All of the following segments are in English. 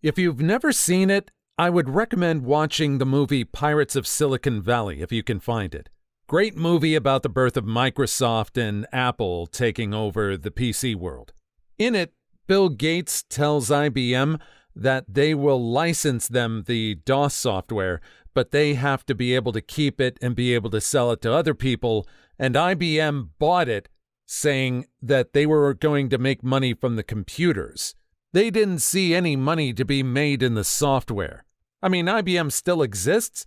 If you've never seen it, I would recommend watching the movie Pirates of Silicon Valley if you can find it. Great movie about the birth of Microsoft and Apple taking over the PC world. In it, Bill Gates tells IBM that they will license them the DOS software, but they have to be able to keep it and be able to sell it to other people, and IBM bought it, saying that they were going to make money from the computers. They didn't see any money to be made in the software. I mean, IBM still exists,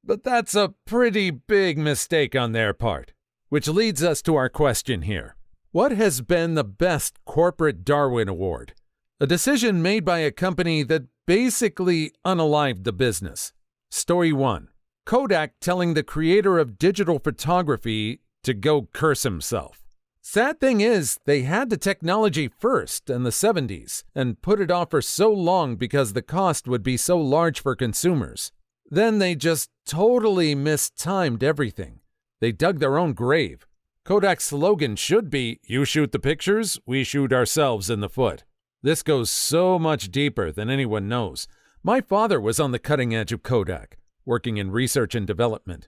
but that's a pretty big mistake on their part. Which leads us to our question here. What has been the best corporate Darwin Award? A decision made by a company that basically unalived the business. Story 1. Kodak telling the creator of digital photography to go curse himself. Sad thing is, they had the technology first in the 70s and put it off for so long because the cost would be so large for consumers. Then they just totally mistimed everything. They dug their own grave. Kodak's slogan should be, "You shoot the pictures, we shoot ourselves in the foot." This goes so much deeper than anyone knows. My father was on the cutting edge of Kodak, working in research and development.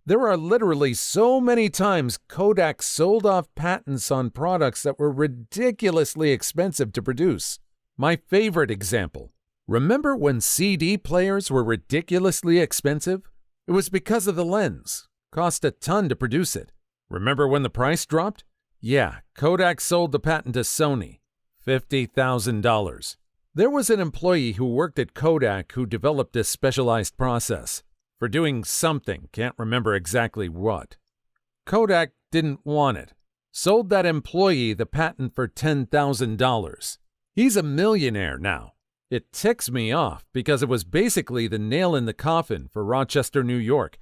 There are literally so many times Kodak sold off patents on products that were ridiculously expensive to produce. My favorite example. Remember when CD players were ridiculously expensive? It was because of the lens. Cost a ton to produce it. Remember when the price dropped? Yeah, Kodak sold the patent to Sony. $50,000. There was an employee who worked at Kodak who developed this specialized process. For doing something, can't remember exactly what. Kodak didn't want it. Sold that employee the patent for $10,000. He's a millionaire now. It ticks me off because it was basically the nail in the coffin for Rochester, New York,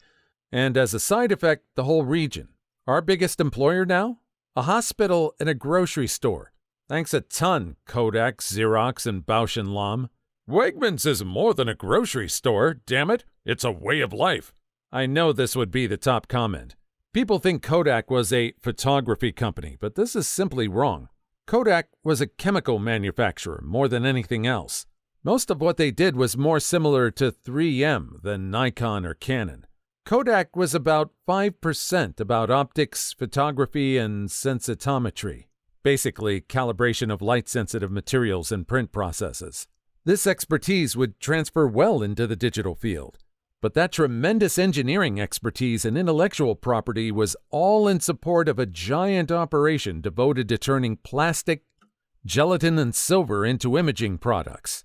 and as a side effect, the whole region. Our biggest employer now? A hospital and a grocery store. Thanks a ton, Kodak, Xerox, and Bausch & Lomb. Wegmans is more than a grocery store, damn it. It's a way of life. I know this would be the top comment. People think Kodak was a photography company, but this is simply wrong. Kodak was a chemical manufacturer more than anything else. Most of what they did was more similar to 3M than Nikon or Canon. Kodak was about 5% about optics, photography, and sensitometry. Basically, calibration of light-sensitive materials and print processes. This expertise would transfer well into the digital field. But that tremendous engineering expertise and intellectual property was all in support of a giant operation devoted to turning plastic, gelatin, and silver into imaging products,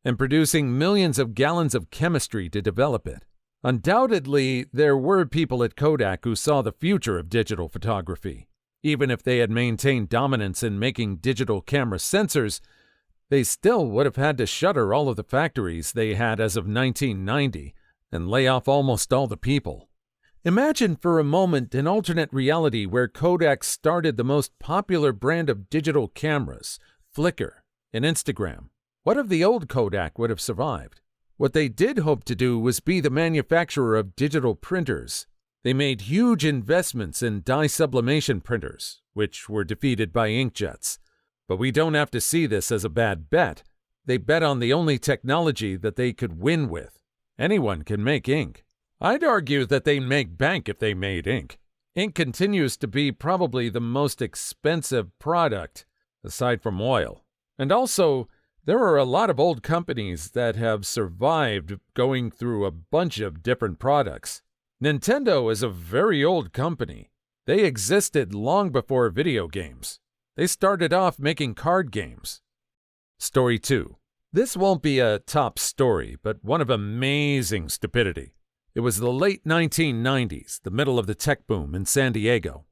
and producing millions of gallons of chemistry to develop it. Undoubtedly, there were people at Kodak who saw the future of digital photography. Even if they had maintained dominance in making digital camera sensors, they still would have had to shutter all of the factories they had as of 1990 and lay off almost all the people. Imagine for a moment an alternate reality where Kodak started the most popular brand of digital cameras, Flickr, and Instagram. What if the old Kodak would have survived? What they did hope to do was be the manufacturer of digital printers. They made huge investments in dye sublimation printers, which were defeated by inkjets. But we don't have to see this as a bad bet. They bet on the only technology that they could win with. Anyone can make ink. I'd argue that they'd make bank if they made ink. Ink continues to be probably the most expensive product, aside from oil. And also, there are a lot of old companies that have survived going through a bunch of different products. Nintendo is a very old company. They existed long before video games. They started off making card games. Story 2. This won't be a top story, but one of amazing stupidity. It was the late 1990s, the middle of the tech boom in San Diego.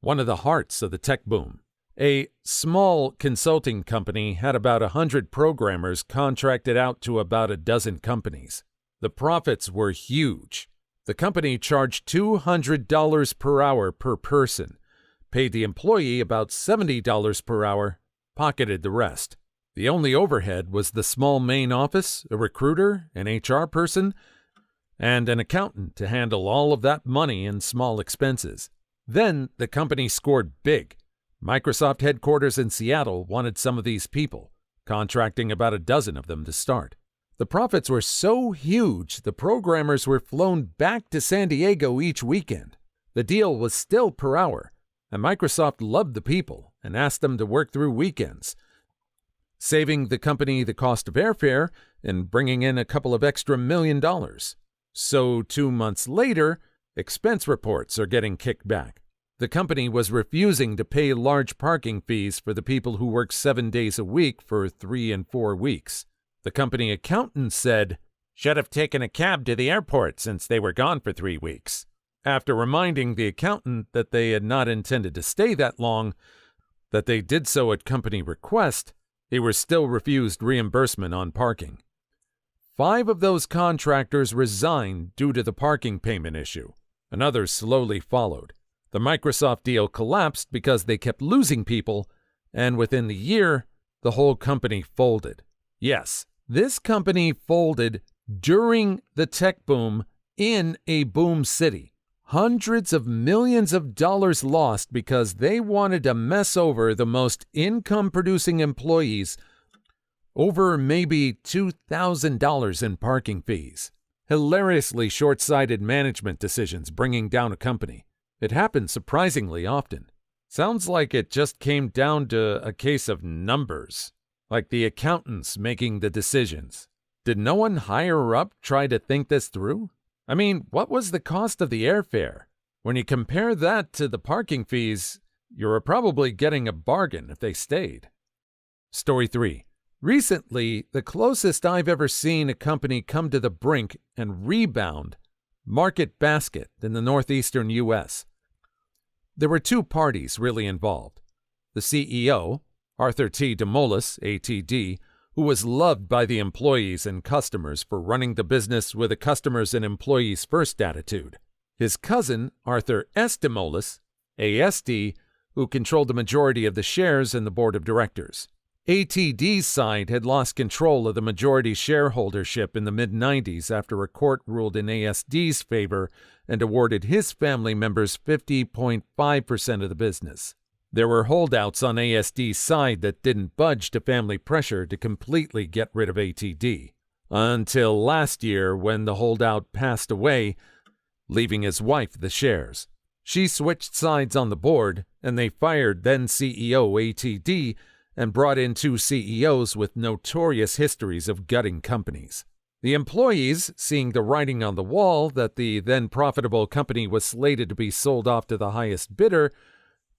One of the hearts of the tech boom. A small consulting company had about 100 programmers contracted out to about a dozen companies. The profits were huge. The company charged $200 per hour per person, paid the employee about $70 per hour, pocketed the rest. The only overhead was the small main office, a recruiter, an HR person, and an accountant to handle all of that money and small expenses. Then the company scored big. Microsoft headquarters in Seattle wanted some of these people. contracting about a dozen of them to start. The profits were so huge, the programmers were flown back to San Diego each weekend. The deal was still per hour, and Microsoft loved the people and asked them to work through weekends, saving the company the cost of airfare and bringing in a couple of extra $1 million. So 2 months later, expense reports are getting kicked back. The company was refusing to pay large parking fees for the people who work 7 days a week for 3 and 4 weeks. The company accountant said, "Should have taken a cab to the airport since they were gone for 3 weeks." After reminding the accountant that they had not intended to stay that long, that they did so at company request, they were still refused reimbursement on parking. 5 of those contractors resigned due to the parking payment issue, and others slowly followed. The Microsoft deal collapsed because they kept losing people, and within the year, the whole company folded. Yes, this company folded during the tech boom in a boom city. Hundreds of millions of dollars lost because they wanted to mess over the most income-producing employees over maybe $2,000 in parking fees. Hilariously short-sighted management decisions bringing down a company. It happens surprisingly often. Sounds like it just came down to a case of numbers, like the accountants making the decisions. Did no one higher up try to think this through? I mean, what was the cost of the airfare? When you compare that to the parking fees, you were probably getting a bargain if they stayed. Story 3. Recently, the closest I've ever seen a company come to the brink and rebound, Market Basket in the northeastern U.S. There were 2 parties really involved. The CEO, Arthur T. DeMolis, ATD, who was loved by the employees and customers for running the business with a customers and employees first attitude. His cousin, Arthur S. DeMolis, ASD, who controlled the majority of the shares in the board of directors. ATD's side had lost control of the majority shareholdership in the mid-90s after a court ruled in ASD's favor and awarded his family members 50.5% of the business. There were holdouts on ASD's side that didn't budge to family pressure to completely get rid of ATD, until last year when the holdout passed away, leaving his wife the shares. She switched sides on the board, and they fired then-CEO ATD and brought in 2 CEOs with notorious histories of gutting companies. The employees, seeing the writing on the wall that the then-profitable company was slated to be sold off to the highest bidder,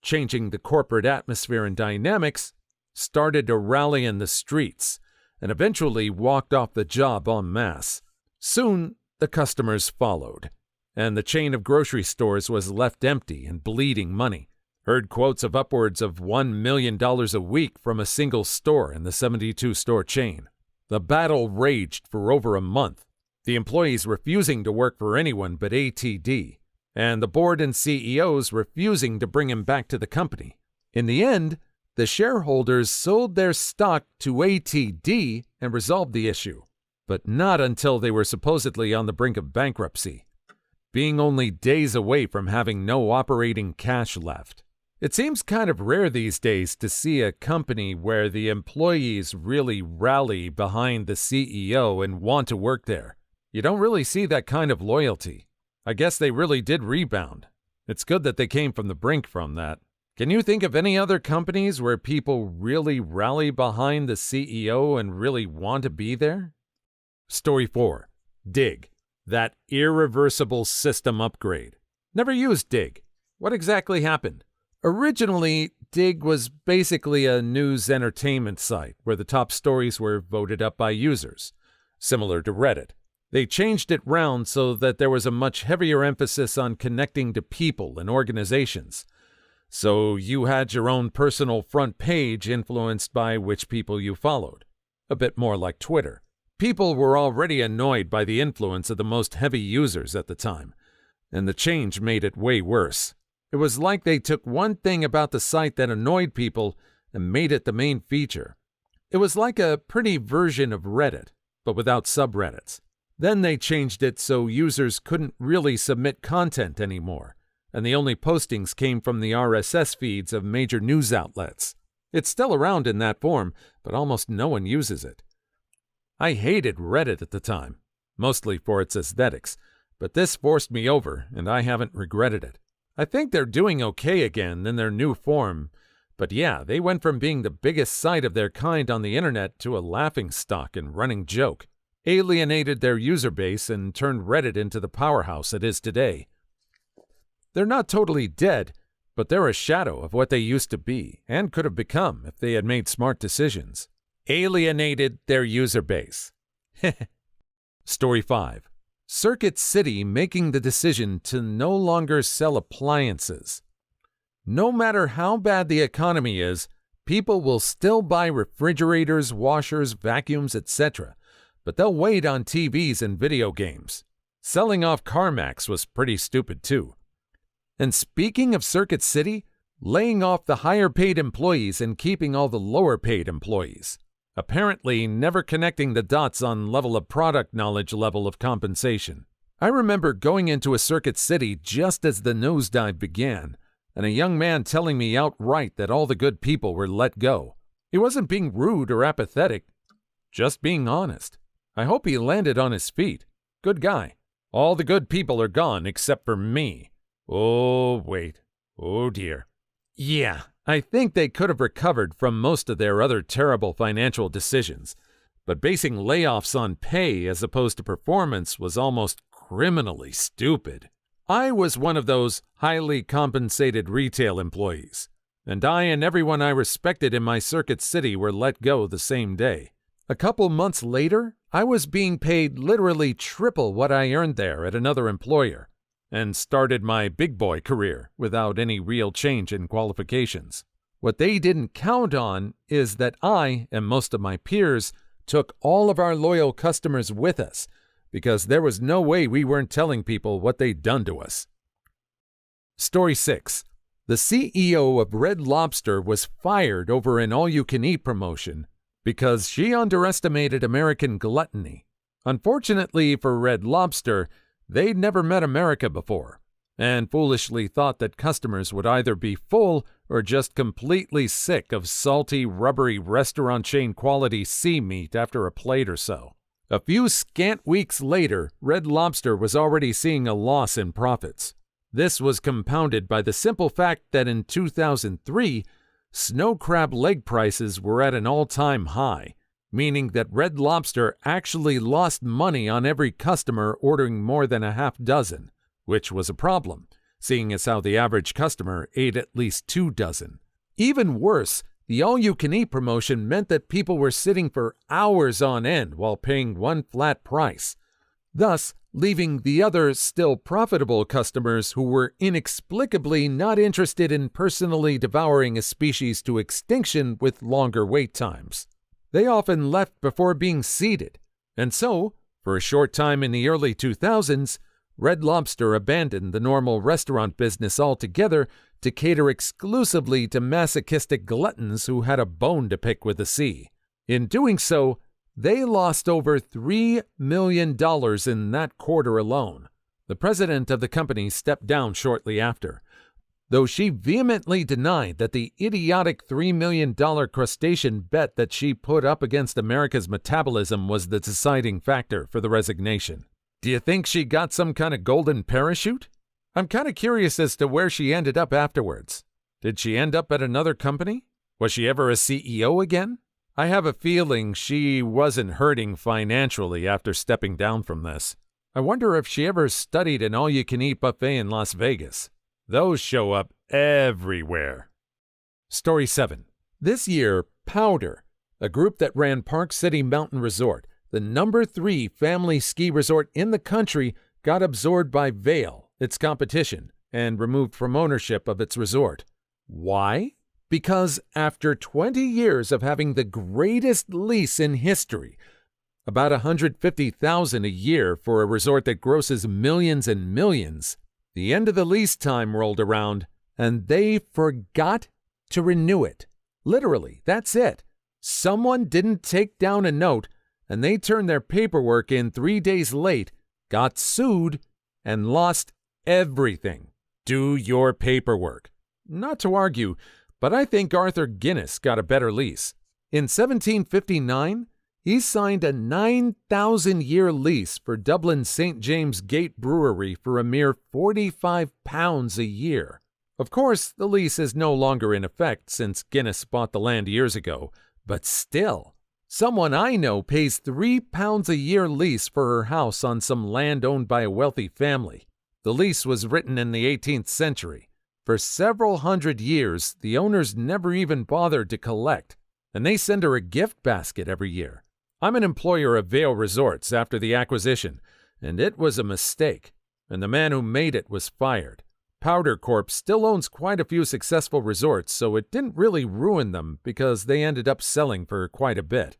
changing the corporate atmosphere and dynamics, started to rally in the streets and eventually walked off the job en masse. Soon, the customers followed, and the chain of grocery stores was left empty and bleeding money. Heard quotes of upwards of $1 million a week from a single store in the 72-store chain. The battle raged for over a month, the employees refusing to work for anyone but ATD, and the board and CEOs refusing to bring him back to the company. In the end, the shareholders sold their stock to ATD and resolved the issue, but not until they were supposedly on the brink of bankruptcy, being only days away from having no operating cash left. It seems kind of rare these days to see a company where the employees really rally behind the CEO and want to work there. You don't really see that kind of loyalty. I guess they really did rebound. It's good that they came from the brink from that. Can you think of any other companies where people really rally behind the CEO and really want to be there? Story 4. Digg. That irreversible system upgrade. Never used Digg. What exactly happened? Originally, Digg was basically a news entertainment site where the top stories were voted up by users, similar to Reddit. They changed it round so that there was a much heavier emphasis on connecting to people and organizations. So you had your own personal front page influenced by which people you followed. A bit more like Twitter. People were already annoyed by the influence of the most heavy users at the time, and the change made it way worse. It was like they took one thing about the site that annoyed people and made it the main feature. It was like a pretty version of Reddit, but without subreddits. Then they changed it so users couldn't really submit content anymore, and the only postings came from the RSS feeds of major news outlets. It's still around in that form, but almost no one uses it. I hated Reddit at the time, mostly for its aesthetics, but this forced me over, and I haven't regretted it. I think they're doing okay again in their new form, but yeah, they went from being the biggest site of their kind on the internet to a laughingstock and running joke, alienated their user base, and turned Reddit into the powerhouse it is today. They're not totally dead, but they're a shadow of what they used to be and could have become if they had made smart decisions. Alienated their user base. Story 5. Circuit City making the decision to no longer sell appliances. No matter how bad the economy is, people will still buy refrigerators, washers, vacuums, etc., but they'll wait on TVs and video games. Selling off CarMax was pretty stupid too. And speaking of Circuit City, laying off the higher-paid employees and keeping all the lower-paid employees. Apparently never connecting the dots on level of product knowledge, level of compensation. I remember going into a Circuit City just as the nosedive began, and a young man telling me outright that all the good people were let go. He wasn't being rude or apathetic, just being honest. I hope he landed on his feet. Good guy. All the good people are gone except for me. Oh, wait. Oh, dear. Yeah, I think they could have recovered from most of their other terrible financial decisions, but basing layoffs on pay as opposed to performance was almost criminally stupid. I was one of those highly compensated retail employees, and I and everyone I respected in my Circuit City were let go the same day. A couple months later, I was being paid literally triple what I earned there at another employer, and started my big boy career without any real change in qualifications. What they didn't count on is that I and most of my peers took all of our loyal customers with us, because there was no way we weren't telling people what they'd done to us. Story 6. The CEO of Red Lobster was fired over an all-you-can-eat promotion because she underestimated American gluttony. Unfortunately for Red Lobster, they'd never met America before, and foolishly thought that customers would either be full or just completely sick of salty, rubbery restaurant chain quality sea meat after a plate or so. A few scant weeks later, Red Lobster was already seeing a loss in profits. This was compounded by the simple fact that in 2003, snow crab leg prices were at an all-time high, meaning that Red Lobster actually lost money on every customer ordering more than a half dozen, which was a problem, seeing as how the average customer ate at least 2 dozen. Even worse, the all-you-can-eat promotion meant that people were sitting for hours on end while paying one flat price, thus leaving the other still profitable customers who were inexplicably not interested in personally devouring a species to extinction with longer wait times. They often left before being seated, and so, for a short time in the early 2000s, Red Lobster abandoned the normal restaurant business altogether to cater exclusively to masochistic gluttons who had a bone to pick with the sea. In doing so, they lost over $3 million in that quarter alone. The president of the company stepped down shortly after, though she vehemently denied that the idiotic $3 million crustacean bet that she put up against America's metabolism was the deciding factor for the resignation. Do you think she got some kind of golden parachute? I'm kind of curious as to where she ended up afterwards. Did she end up at another company? Was she ever a CEO again? I have a feeling she wasn't hurting financially after stepping down from this. I wonder if she ever studied an all-you-can-eat buffet in Las Vegas. Those show up everywhere. Story 7. This year, Powder, a group that ran Park City Mountain Resort, the number 3 family ski resort in the country, got absorbed by Vail, its competition, and removed from ownership of its resort. Why? Because after 20 years of having the greatest lease in history, about $150,000 a year for a resort that grosses millions and millions, the end of the lease time rolled around, and they forgot to renew it. Literally, that's it. Someone didn't take down a note, and they turned their paperwork in 3 days late, got sued, and lost everything. Do your paperwork. Not to argue, But I think Arthur Guinness got a better lease. In 1759, he signed a 9,000-year lease for Dublin's St. James Gate Brewery for a mere £45 a year. Of course, the lease is no longer in effect since Guinness bought the land years ago, but still, someone I know pays £3 a year lease for her house on some land owned by a wealthy family. The lease was written in the 18th century. For several hundred years, the owners never even bothered to collect, and they send her a gift basket every year. I'm an employer of Vail Resorts after the acquisition, and it was a mistake, and the man who made it was fired. Powder Corp still owns quite a few successful resorts, so it didn't really ruin them because they ended up selling for quite a bit.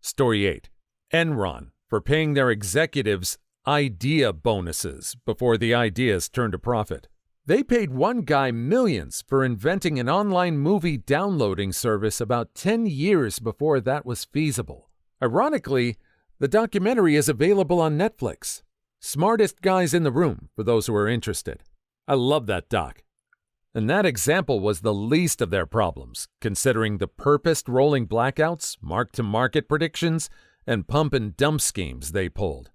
Story 8. Enron for paying their executives idea bonuses before the ideas turned a profit. They paid one guy millions for inventing an online movie downloading service about 10 years before that was feasible. Ironically, the documentary is available on Netflix. Smartest Guys in the Room, for those who are interested. I love that doc. And that example was the least of their problems, considering the purposed rolling blackouts, mark-to-market predictions, and pump-and-dump schemes they pulled.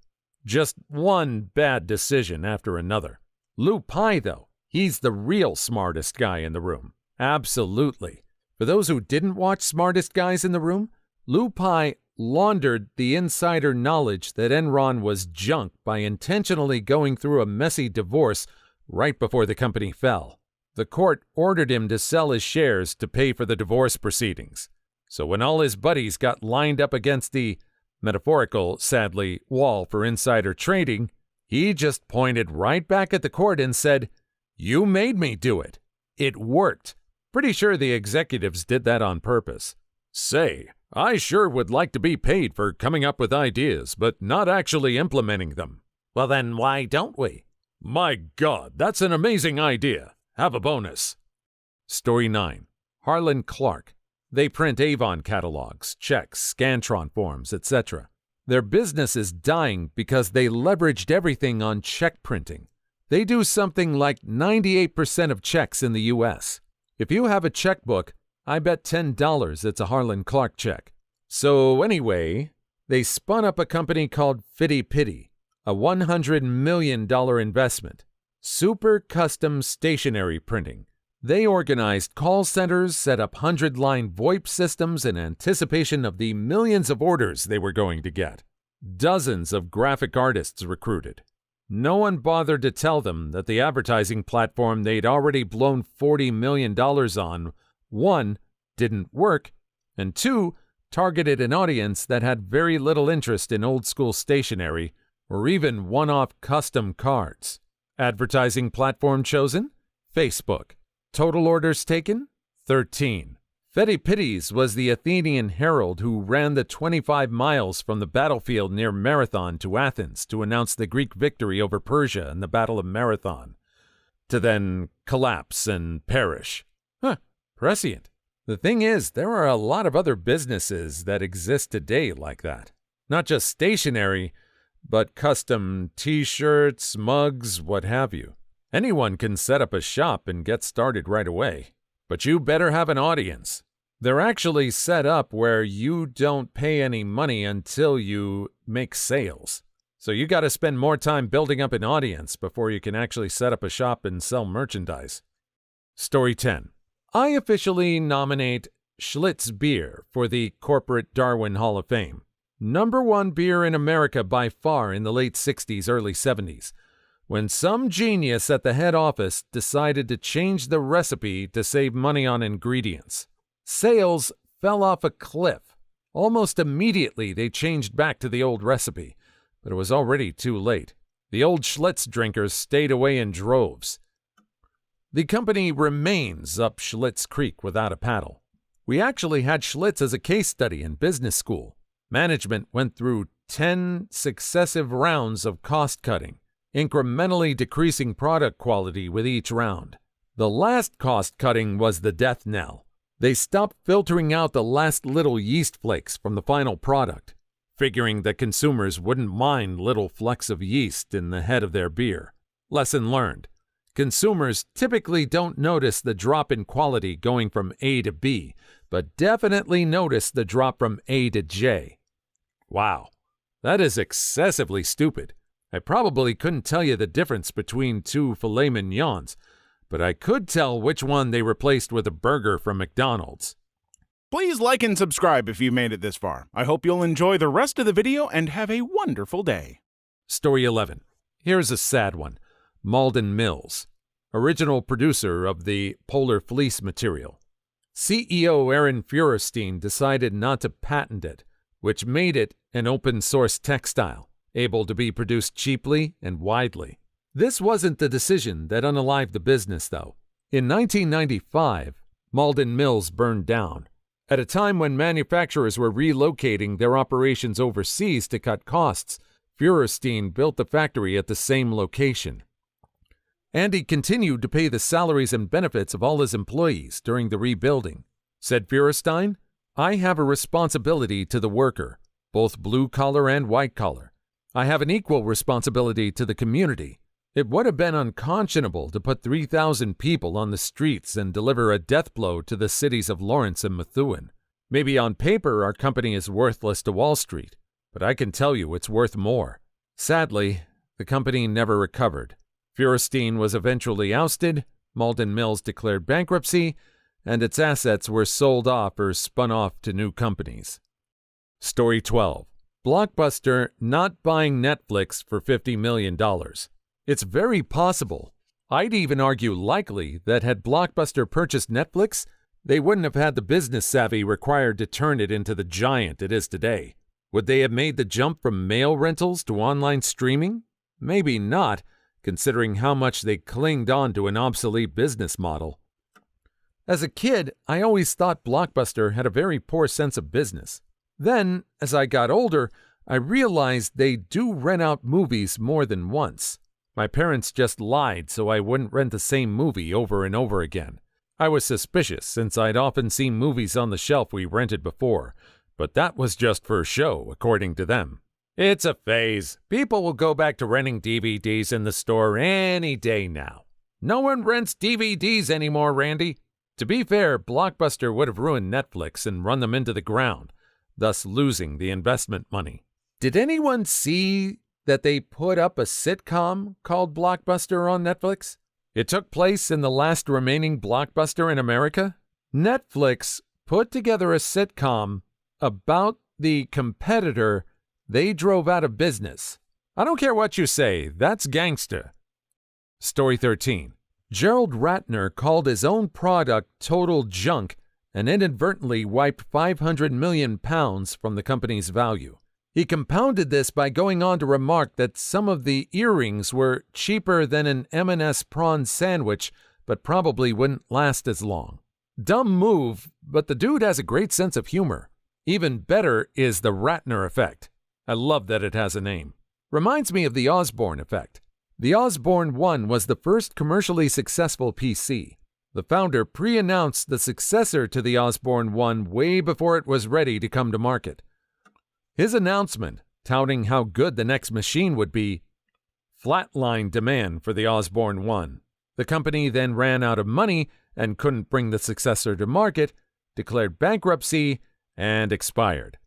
Just one bad decision after another. Lou Pye, though, he's the real smartest guy in the room. Absolutely. For those who didn't watch Smartest Guys in the Room, Lou Pye laundered the insider knowledge that Enron was junk by intentionally going through a messy divorce right before the company fell. The court ordered him to sell his shares to pay for the divorce proceedings. So when all his buddies got lined up against the, metaphorical, sadly, wall for insider trading, he just pointed right back at the court and said, "You made me do it. It worked." Pretty sure the executives did that on purpose. Say, I sure would like to be paid for coming up with ideas, but not actually implementing them. Well then, why don't we? My God, that's an amazing idea. Have a bonus. Story 9. Harlan Clark. They print Avon catalogs, checks, Scantron forms, etc. Their business is dying because they leveraged everything on check printing. They do something like 98% of checks in the U.S. If you have a checkbook, I bet $10 it's a Harlan Clark check. So anyway, they spun up a company called Fitty Pitty, a $100 million investment. Super custom stationery printing. They organized call centers, set up 100-line VoIP systems in anticipation of the millions of orders they were going to get. Dozens of graphic artists recruited. No one bothered to tell them that the advertising platform they'd already blown $40 million on, 1, didn't work, and 2, targeted an audience that had very little interest in old-school stationery or even one-off custom cards. Advertising platform chosen? Facebook. Total orders taken? 13. Fitty Pitty's was the Athenian herald who ran the 25 miles from the battlefield near Marathon to Athens to announce the Greek victory over Persia in the Battle of Marathon, to then collapse and perish. Prescient. The thing is, there are a lot of other businesses that exist today like that. Not just stationery, but custom t-shirts, mugs, what have you. Anyone can set up a shop and get started right away. But you better have an audience. They're actually set up where you don't pay any money until you make sales. So you got to spend more time building up an audience before you can actually set up a shop and sell merchandise. Story 10. I officially nominate Schlitz beer for the Corporate Darwin Hall of Fame. #1 beer in America by far in the late 60s, early 70s. When some genius at the head office decided to change the recipe to save money on ingredients. Sales fell off a cliff. Almost immediately they changed back to the old recipe, but it was already too late. The old Schlitz drinkers stayed away in droves. The company remains up Schlitz Creek without a paddle. We actually had Schlitz as a case study in business school. Management went through 10 successive rounds of cost cutting, incrementally decreasing product quality with each round. The last cost cutting was the death knell. They stopped filtering out the last little yeast flakes from the final product, figuring that consumers wouldn't mind little flecks of yeast in the head of their beer. Lesson learned. Consumers typically don't notice the drop in quality going from A to B, but definitely notice the drop from A to J. Wow, that is excessively stupid. I probably couldn't tell you the difference between two filet mignons, but I could tell which one they replaced with a burger from McDonald's. Please like and subscribe if you made it this far. I hope you'll enjoy the rest of the video and have a wonderful day. Story 11. Here's a sad one. Malden Mills, original producer of the polar fleece material. CEO Aaron Feuerstein decided not to patent it, which made it an open-source textile, able to be produced cheaply and widely. This wasn't the decision that unalived the business, though. In 1995, Malden Mills burned down. At a time when manufacturers were relocating their operations overseas to cut costs, Feuerstein built the factory at the same location. And he continued to pay the salaries and benefits of all his employees during the rebuilding. Said Feuerstein, "I have a responsibility to the worker, both blue-collar and white-collar. I have an equal responsibility to the community. It would have been unconscionable to put 3,000 people on the streets and deliver a death blow to the cities of Lawrence and Methuen. Maybe on paper our company is worthless to Wall Street, but I can tell you it's worth more." Sadly, the company never recovered. Feuerstein was eventually ousted, Malden Mills declared bankruptcy, and its assets were sold off or spun off to new companies. Story 12. Blockbuster not buying Netflix for $50 million. It's very possible, I'd even argue likely, that had Blockbuster purchased Netflix, they wouldn't have had the business savvy required to turn it into the giant it is today. Would they have made the jump from mail rentals to online streaming? Maybe not, considering how much they clinged on to an obsolete business model. As a kid, I always thought Blockbuster had a very poor sense of business. Then, as I got older, I realized they do rent out movies more than once. My parents just lied so I wouldn't rent the same movie over and over again. I was suspicious since I'd often seen movies on the shelf we rented before, but that was just for show, according to them. It's a phase. People will go back to renting DVDs in the store any day now. No one rents DVDs anymore, Randy. To be fair, Blockbuster would have ruined Netflix and run them into the ground, thus losing the investment money. Did anyone see that they put up a sitcom called Blockbuster on Netflix? It took place in the last remaining Blockbuster in America. Netflix put together a sitcom about the competitor they drove out of business. I don't care what you say, that's gangsta. Story 13. Gerald Ratner called his own product total junk and inadvertently wiped £500 million from the company's value. He compounded this by going on to remark that some of the earrings were cheaper than an M&S prawn sandwich, but probably wouldn't last as long. Dumb move, but the dude has a great sense of humor. Even better is the Ratner effect. I love that it has a name. Reminds me of the Osborne effect. The Osborne 1 was the first commercially successful PC. The founder pre-announced the successor to the Osborne 1 way before it was ready to come to market. His announcement, touting how good the next machine would be, flatlined demand for the Osborne 1. The company then ran out of money and couldn't bring the successor to market, declared bankruptcy, and expired.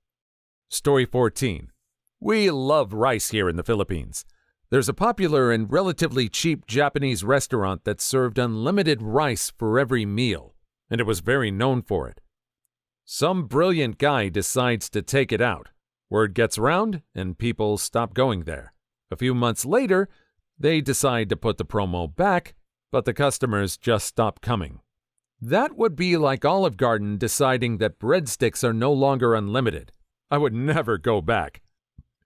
Story 14. We love rice here in the Philippines. There's a popular and relatively cheap Japanese restaurant that served unlimited rice for every meal, and it was very known for it. Some brilliant guy decides to take it out. Word gets around, and people stop going there. A few months later, they decide to put the promo back, but the customers just stop coming. That would be like Olive Garden deciding that breadsticks are no longer unlimited. I would never go back.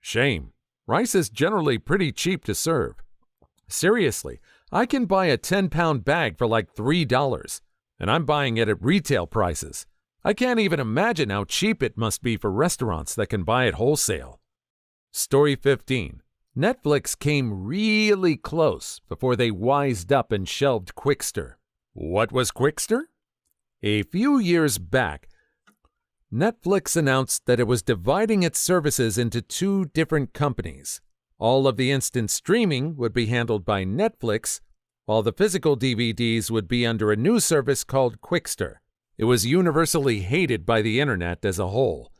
Shame. Rice is generally pretty cheap to serve. Seriously, I can buy a 10-pound bag for like $3, and I'm buying it at retail prices. I can't even imagine how cheap it must be for restaurants that can buy it wholesale. Story 15. Netflix came really close before they wised up and shelved Qwikster. What was Qwikster? A few years back, Netflix announced that it was dividing its services into two different companies. All of the instant streaming would be handled by Netflix, while the physical DVDs would be under a new service called Qwikster. It was universally hated by the internet as a whole,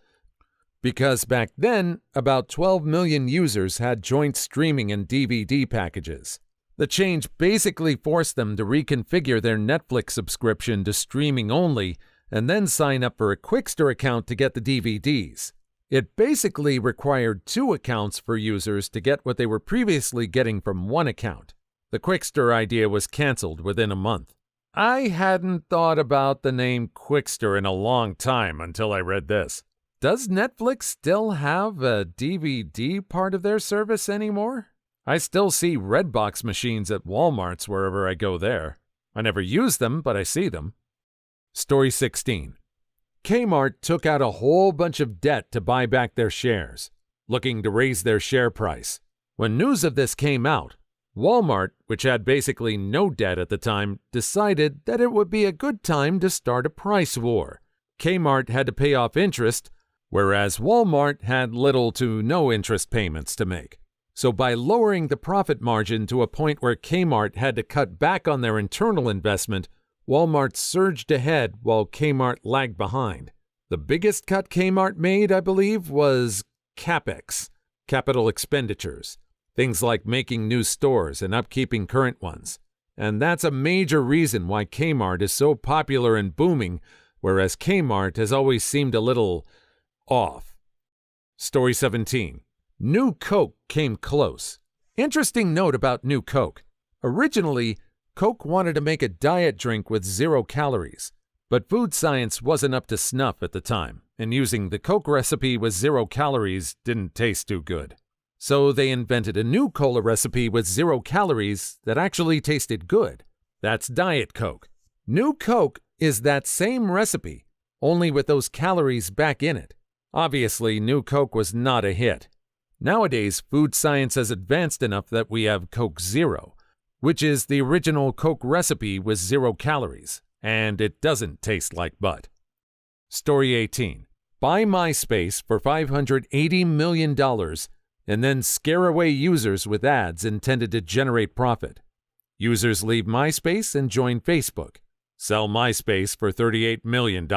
because back then, about 12 million users had joint streaming and DVD packages. The change basically forced them to reconfigure their Netflix subscription to streaming only and then sign up for a Qwikster account to get the DVDs. It basically required 2 accounts for users to get what they were previously getting from one account. The Qwikster idea was canceled within a month. I hadn't thought about the name Qwikster in a long time until I read this. Does Netflix still have a DVD part of their service anymore? I still see Redbox machines at Walmarts wherever I go there. I never use them, but I see them. Story 16. Kmart took out a whole bunch of debt to buy back their shares, looking to raise their share price. When news of this came out, Walmart, which had basically no debt at the time, decided that it would be a good time to start a price war. Kmart had to pay off interest, whereas Walmart had little to no interest payments to make. So by lowering the profit margin to a point where Kmart had to cut back on their internal investment, Walmart surged ahead while Kmart lagged behind. The biggest cut Kmart made, I believe, was CapEx, capital expenditures. Things like making new stores and upkeeping current ones. And that's a major reason why Kmart is so popular and booming, whereas Kmart has always seemed a little off. Story 17. New Coke came close. Interesting note about New Coke. Originally, Coke wanted to make a diet drink with 0 calories, but food science wasn't up to snuff at the time, and using the Coke recipe with 0 calories didn't taste too good. So they invented a new cola recipe with 0 calories that actually tasted good. That's Diet Coke. New Coke is that same recipe, only with those calories back in it. Obviously, New Coke was not a hit. Nowadays, food science has advanced enough that we have Coke Zero, which is the original Coke recipe with 0 calories, and it doesn't taste like butt. Story 18. Buy MySpace for $580 million and then scare away users with ads intended to generate profit. Users leave MySpace and join Facebook. Sell MySpace for $38 million.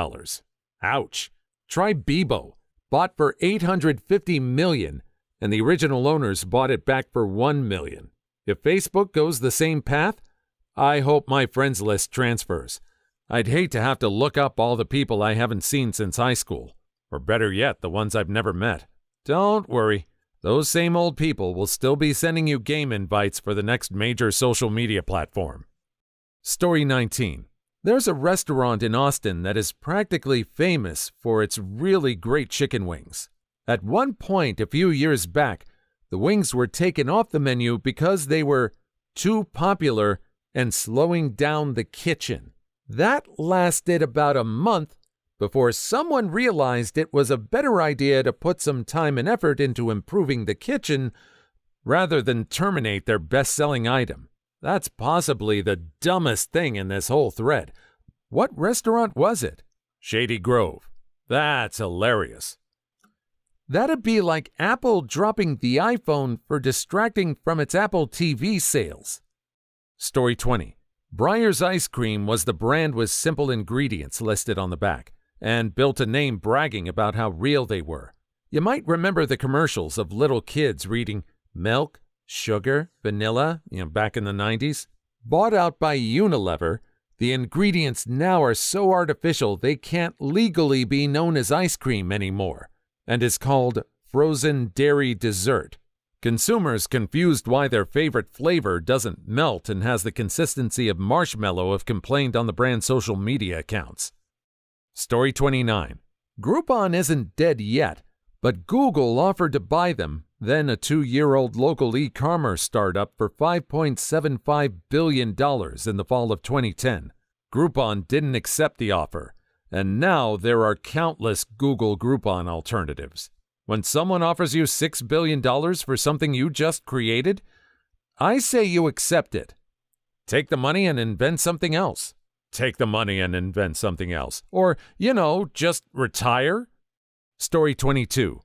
Ouch. Try Bebo, bought for $850 million, and the original owners bought it back for $1 million. If Facebook goes the same path, I hope my friends list transfers. I'd hate to have to look up all the people I haven't seen since high school, or better yet, the ones I've never met. Don't worry. Those same old people will still be sending you game invites for the next major social media platform. Story 19. There's a restaurant in Austin that is practically famous for its really great chicken wings. At one point a few years back, the wings were taken off the menu because they were too popular and slowing down the kitchen. That lasted about a month before someone realized it was a better idea to put some time and effort into improving the kitchen rather than terminate their best-selling item. That's possibly the dumbest thing in this whole thread. What restaurant was it? Shady Grove. That's hilarious. That'd be like Apple dropping the iPhone for distracting from its Apple TV sales. Story 20. Breyer's Ice Cream was the brand with simple ingredients listed on the back, and built a name bragging about how real they were. You might remember the commercials of little kids reading milk, sugar, vanilla, back in the 90s. Bought out by Unilever, the ingredients now are so artificial they can't legally be known as ice cream anymore, and is called frozen dairy dessert. Consumers confused why their favorite flavor doesn't melt and has the consistency of marshmallow have complained on the brand's social media accounts. Story 29. Groupon isn't dead yet, but Google offered to buy them, then a 2-year-old local e-commerce startup, for $5.75 billion in the fall of 2010. Groupon didn't accept the offer, and now there are countless Google Groupon alternatives. When someone offers you $6 billion for something you just created, I say you accept it. Take the money and invent something else. Take the money and invent something else. Or, just retire. Story 22.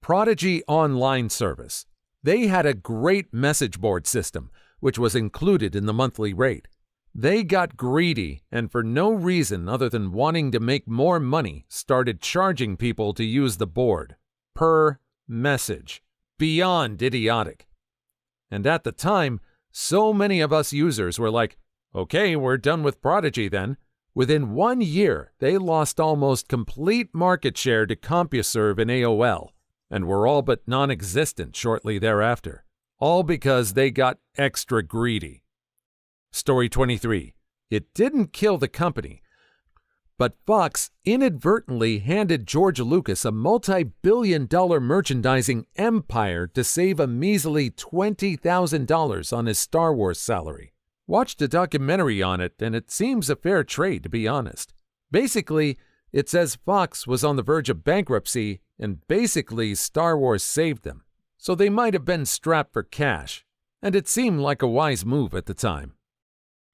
Prodigy Online Service. They had a great message board system which was included in the monthly rate. They got greedy and for no reason other than wanting to make more money started charging people to use the board. Per message. Beyond idiotic. And at the time, so many of us users were like, okay, we're done with Prodigy then. Within 1 year, they lost almost complete market share to CompuServe and AOL, and were all but non-existent shortly thereafter. All because they got extra greedy. Story 23. It didn't kill the company, but Fox inadvertently handed George Lucas a multi-billion-dollar merchandising empire to save a measly $20,000 on his Star Wars salary. Watched a documentary on it, and it seems a fair trade, to be honest. Basically, it says Fox was on the verge of bankruptcy, and basically Star Wars saved them. So they might have been strapped for cash, and it seemed like a wise move at the time.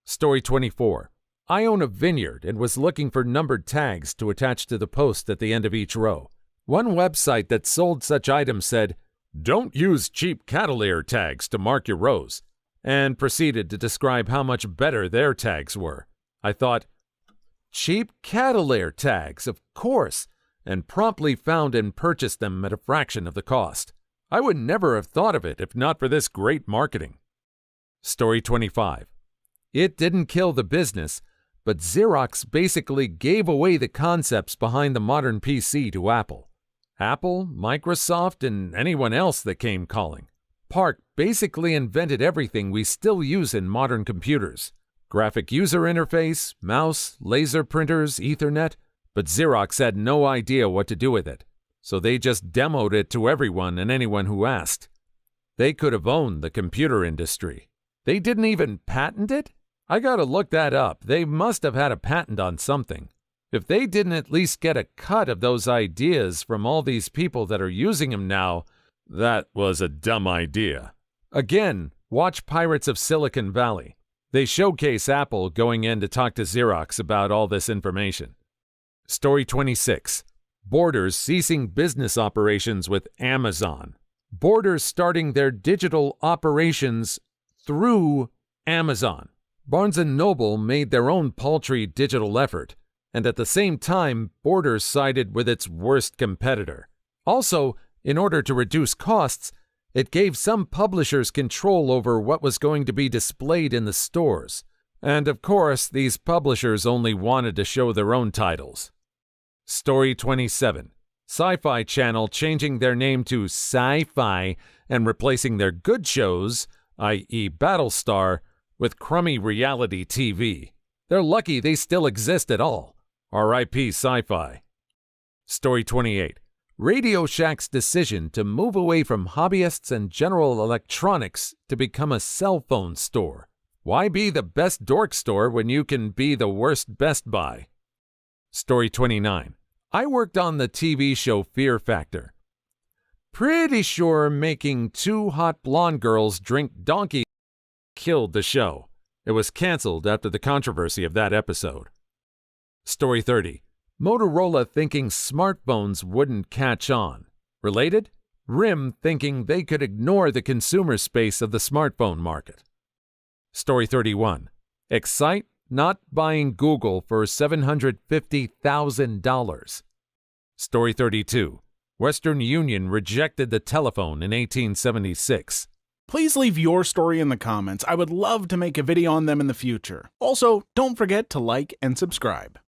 Story 24. I own a vineyard and was looking for numbered tags to attach to the post at the end of each row. One website that sold such items said, "Don't use cheap cattle tags to mark your rows," and proceeded to describe how much better their tags were. I thought, cheap cattle tags, of course, and promptly found and purchased them at a fraction of the cost. I would never have thought of it if not for this great marketing. Story 25. It didn't kill the business, but Xerox basically gave away the concepts behind the modern PC to Apple. Apple, Microsoft, and anyone else that came calling. PARC basically invented everything we still use in modern computers. Graphic user interface, mouse, laser printers, Ethernet, but Xerox had no idea what to do with it. So they just demoed it to everyone and anyone who asked. They could have owned the computer industry. They didn't even patent it? I gotta look that up. They must have had a patent on something. If they didn't at least get a cut of those ideas from all these people that are using them now, that was a dumb idea. Again, watch Pirates of Silicon Valley. They showcase Apple going in to talk to Xerox about all this information. Story 26. Borders ceasing business operations with Amazon. Borders starting their digital operations through Amazon. Barnes & Noble made their own paltry digital effort, and at the same time, Borders sided with its worst competitor. Also, in order to reduce costs, it gave some publishers control over what was going to be displayed in the stores. And of course, these publishers only wanted to show their own titles. Story 27. Sci-Fi Channel changing their name to Sci-Fi and replacing their good shows, i.e. Battlestar, with crummy reality TV. They're lucky they still exist at all. R.I.P. Sci-Fi. Story 28. Radio Shack's decision to move away from hobbyists and general electronics to become a cell phone store. Why be the best dork store when you can be the worst Best Buy? Story 29. I worked on the TV show Fear Factor. Pretty sure making two hot blonde girls drink donkey killed the show. It was canceled after the controversy of that episode. Story 30. Motorola thinking smartphones wouldn't catch on. Related? RIM thinking they could ignore the consumer space of the smartphone market. Story 31. Excite not buying Google for $750,000. Story 32. Western Union rejected the telephone in 1876. Please leave your story in the comments. I would love to make a video on them in the future. Also, don't forget to like and subscribe.